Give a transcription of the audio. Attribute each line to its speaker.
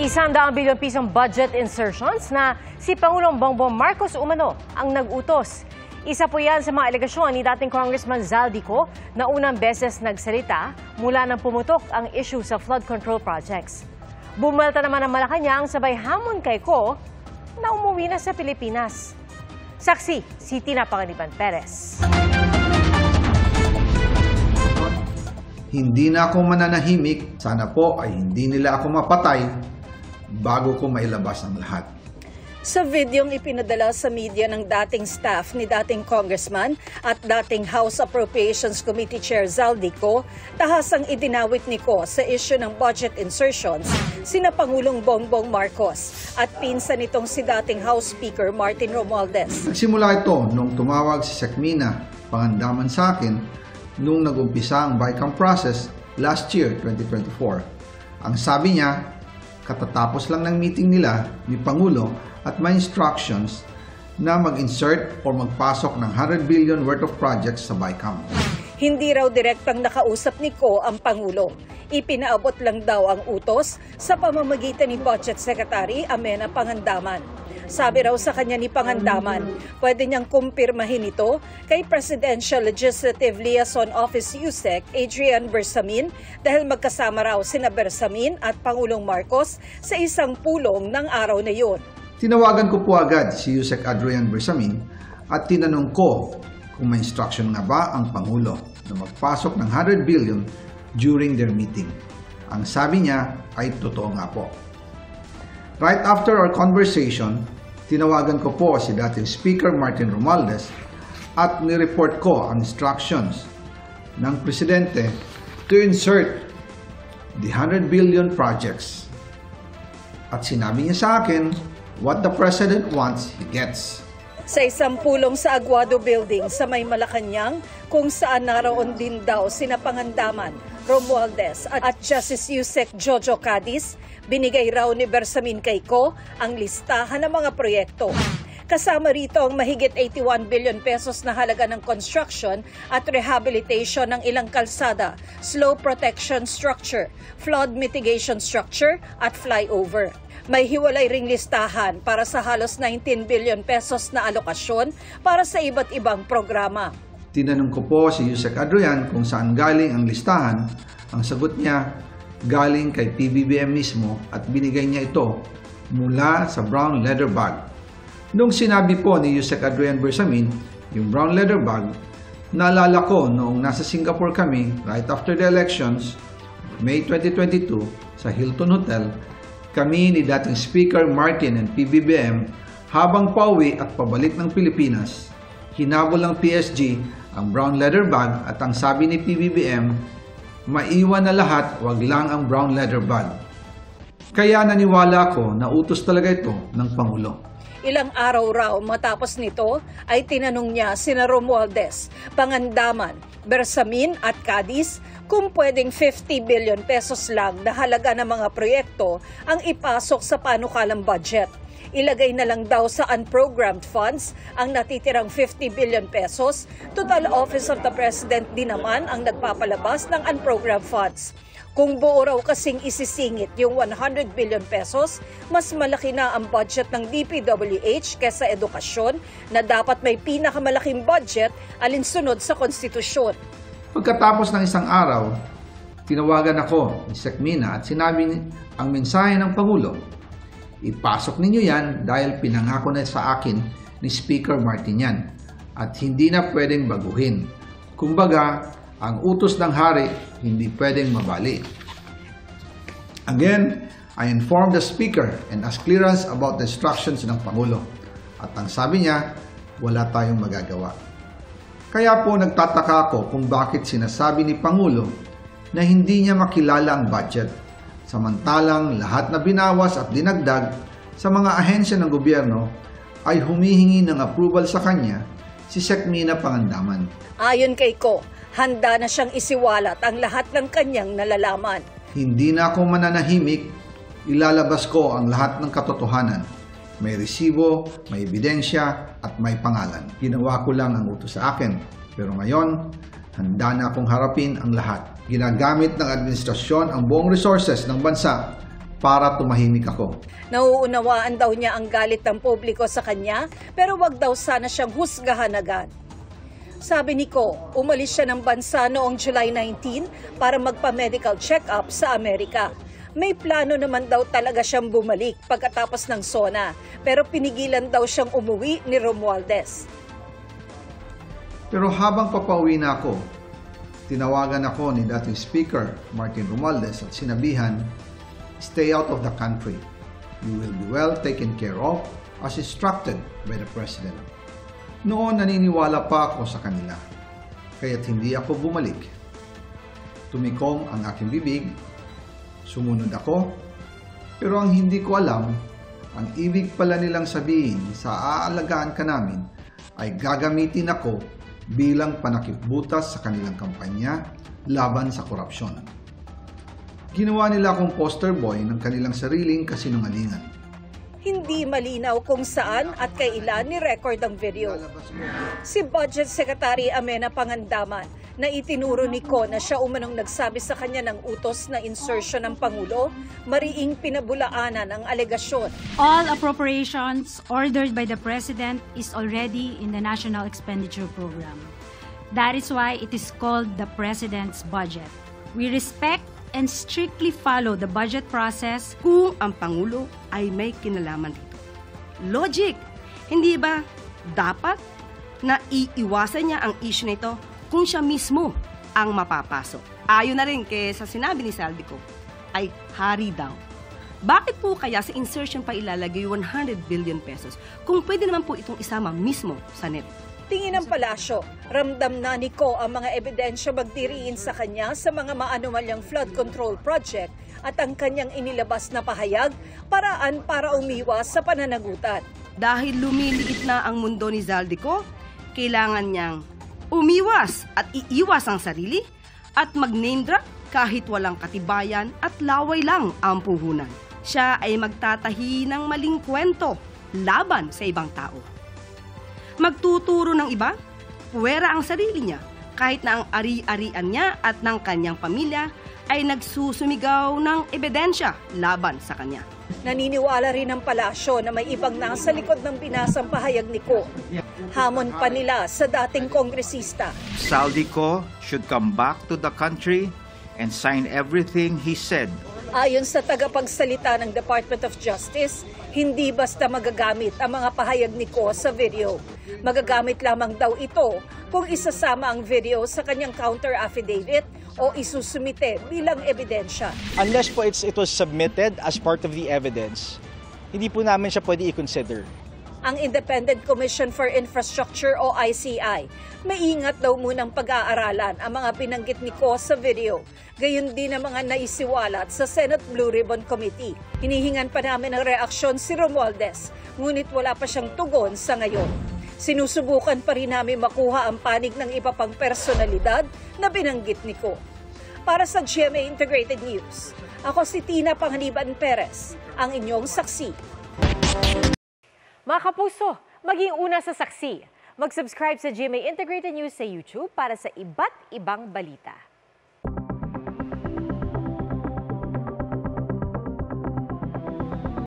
Speaker 1: 100 bilyong pisong budget insertions na si Pangulong Bongbong Marcos umano ang nag-utos. Isa po yan sa mga alegasyon ni dating Congressman Zaldico na unang beses nagsalita mula nang pumutok ang issue sa flood control projects. Bumalta naman ang Malacanang sabay hamon kay Ko na umuwi na sa Pilipinas. Saksi, si Tina Panganiban Perez.
Speaker 2: Hindi na ako mananahimik. Sana po ay hindi nila ako mapatay bago ko mailabas ang lahat.
Speaker 3: Sa videong ipinadala sa media ng dating staff ni dating congressman at dating House Appropriations Committee Chair Zaldico, tahasang idinawit ni Ko sa issue ng budget insertions sina Pangulong Bongbong Marcos at pinsan nitong si dating House Speaker Martin Romualdez.
Speaker 2: Nagsimula ito nung tumawag si Sekmina Pangandaman sa akin nung nag-umpisa ang BICAM process last year, 2024. Ang sabi niya, katatapos lang ng meeting nila ni Pangulo at may instructions na mag-insert o magpasok ng 100 billion worth of projects sa BICAM.
Speaker 3: Hindi raw direktang nakausap ni Ko ang Pangulo. Ipinaabot lang daw ang utos sa pamamagitan ni Budget Secretary Amenah Pangandaman. Sabi raw sa kanya ni Pangandaman, pwede niyang kumpirmahin ito kay Presidential Legislative Liaison Office USEC Adrian Bersamin dahil magkasama raw sina Bersamin at Pangulong Marcos sa isang pulong ng araw na yun.
Speaker 2: Tinawagan ko po agad si USEC Adrian Bersamin at tinanong ko kung may instruction nga ba ang Pangulo na magpasok ng 100 billion during their meeting. Ang sabi niya ay totoo nga po. Right after our conversation, tinawagan ko po si dating Speaker Martin Romualdez at nireport ko ang instructions ng Presidente to insert the 100 billion projects. At sinabi niya sa akin, what the President wants, he gets.
Speaker 3: Sa isang pulong sa Aguado Building sa may Malacanang, kung saan naroon din daw sina Pangandaman, Romualdez at Justice Yusek Jojo Cadiz, binigay raw ni Bersamin kay Ko ang listahan ng mga proyekto. Kasama rito ang mahigit 81 billion pesos na halaga ng construction at rehabilitation ng ilang kalsada, slow protection structure, flood mitigation structure at flyover. May hiwalay ring listahan para sa halos 19 billion pesos na alokasyon para sa iba't ibang programa.
Speaker 2: Tinanong ko po si Yusek Adrian kung saan galing ang listahan. Ang sagot niya, galing kay PBBM mismo at binigay niya ito mula sa brown leather bag. Nung sinabi po ni Yusek Adrian Bersamin, yung brown leather bag, naalala ko noong nasa Singapore kami right after the elections, May 2022, sa Hilton Hotel, kami ni dating Speaker Martin and PBBM habang pauwi at pabalik ng Pilipinas, hinabol ng PSG ang brown leather bag at ang sabi ni PBBM, maiwan na lahat, wag lang ang brown leather bag. Kaya naniwala ko na utos talaga ito ng Pangulo.
Speaker 3: Ilang araw raw matapos nito ay tinanong niya sina Romualdez, Pangandaman, Bersamin at Cadiz kung pwedeng 50 billion pesos lang na halaga ng mga proyekto ang ipasok sa panukalang budget. Ilagay na lang daw sa unprogrammed funds ang natitirang 50 billion pesos. Total Office of the President din naman ang nagpapalabas ng unprogrammed funds. Kung buo raw kasing isisingit yung 100 billion pesos, mas malaki na ang budget ng DPWH kesa edukasyon na dapat may pinakamalaking budget alinsunod sa konstitusyon.
Speaker 2: Pagkatapos ng isang araw, tinawagan ako ni Sekmina at sinabi ang mensahe ng Pangulo. Ipasok ninyo yan dahil pinangako na sa akin ni Speaker Martin yan at hindi na pwedeng baguhin. Kumbaga, ang utos ng hari hindi pwedeng mabali. Again, I informed the Speaker and asked clearance about the instructions ng Pangulo. At ang sabi niya, wala tayong magagawa. Kaya po nagtataka ako kung bakit sinasabi ni Pangulo na hindi niya makilala ang budget, samantalang lahat na binawas at dinagdag sa mga ahensya ng gobyerno ay humihingi ng approval sa kanya si Sekmina Pangandaman.
Speaker 3: Ayon kay Ko, handa na siyang isiwalat ang lahat ng kanyang nalalaman.
Speaker 2: Hindi na ako mananahimik, ilalabas ko ang lahat ng katotohanan. May resibo, may ebidensya, at may pangalan. Ginawa ko lang ang utos sa akin. Pero ngayon, handa na akong harapin ang lahat. Ginagamit ng administrasyon ang buong resources ng bansa para tumahimik ako.
Speaker 3: Nauunawaan daw niya ang galit ng publiko sa kanya, pero wag daw sana siyang husgahan agad. Sabi ni Ko, umalis siya ng bansa noong July 19 para magpa-medical check-up sa Amerika. May plano naman daw talaga siyang bumalik pagkatapos ng SONA, pero pinigilan daw siyang umuwi ni Romualdez.
Speaker 2: Pero habang papauwi na ako, tinawagan ako ni dating Speaker Martin Romualdez at sinabihan, "Stay out of the country. You will be well taken care of as instructed by the President." Noon naniniwala pa ako sa kanila, kaya't hindi ako bumalik. Tumikom ang aking bibig, sumunod ako, pero ang hindi ko alam, ang ibig pala nilang sabihin sa aalagaan ka namin ay gagamitin ako bilang panakipbutas sa kanilang kampanya laban sa korupsyon. Ginawa nila akong poster boy ng kanilang sariling kasinungalingan.
Speaker 3: Hindi malinaw kung saan at kailan ni-record ang video. Si Budget Secretary Amenah Pangandaman na itinuro ni Ko na siya umanong nagsabi sa kanya ng utos na insertion ng Pangulo, mariing pinabulaanan ang alegasyon.
Speaker 4: All appropriations ordered by the President is already in the National Expenditure Program. That is why it is called the President's Budget. We respect and strictly follow the budget process
Speaker 5: kung ang Pangulo ay may kinalaman dito. Logic! Hindi ba dapat na iiwasan niya ang issue nito kung siya mismo ang mapapasok? Ayon na rin kay sa sinabi ni Saldico, ay hari daw. Bakit po kaya sa insertion pa ilalagay 100 billion pesos kung pwede naman po itong isama mismo sa NEP?
Speaker 3: Tingin ng palasyo, ramdam na ni Ko ang mga ebidensya magdiriin sa kanya sa mga maanumalyang flood control project at ang kanyang inilabas na pahayag, paraan para umiwas sa pananagutan.
Speaker 5: Dahil lumiliit na ang mundo ni Zaldico, kailangan niyang umiwas at iiwas ang sarili at mag-name drop kahit walang katibayan at laway lang ang puhunan. Siya ay magtatahi ng maling kwento laban sa ibang tao. Magtuturo ng iba, puwera ang sarili niya kahit na ang ari-arian niya at ng kanyang pamilya ay nagsusumigaw ng ebidensya laban sa kanya.
Speaker 3: Naniniwala rin ang palasyo na may ibang nasa likod ng binasang pahayag ni Ko. Hamon pa nila sa dating kongresista.
Speaker 6: Saldico should come back to the country and sign everything he said.
Speaker 3: Ayon sa tagapagsalita ng Department of Justice, hindi basta magagamit ang mga pahayag ni Ko sa video. Magagamit lamang daw ito kung isasama ang video sa kanyang counter affidavit o isusumite bilang ebidensya.
Speaker 7: Unless po it was submitted as part of the evidence, hindi po namin siya pwede i-consider.
Speaker 3: Ang Independent Commission for Infrastructure o ICI, maingat daw munang pag-aaralan ang mga binanggit ni Ko sa video. Gayun din ang mga naisiwalat sa Senate Blue Ribbon Committee. Hinihingan pa namin ng reaksyon si Romualdez, ngunit wala pa siyang tugon sa ngayon. Sinusubukan pa rin namin makuha ang panig ng iba pang personalidad na binanggit ni Ko. Para sa GMA Integrated News, ako si Tina Panganiban Perez, ang inyong saksi.
Speaker 1: Mga kapuso, maging una sa saksi. Mag-subscribe sa GMA Integrated News sa YouTube para sa iba't ibang balita.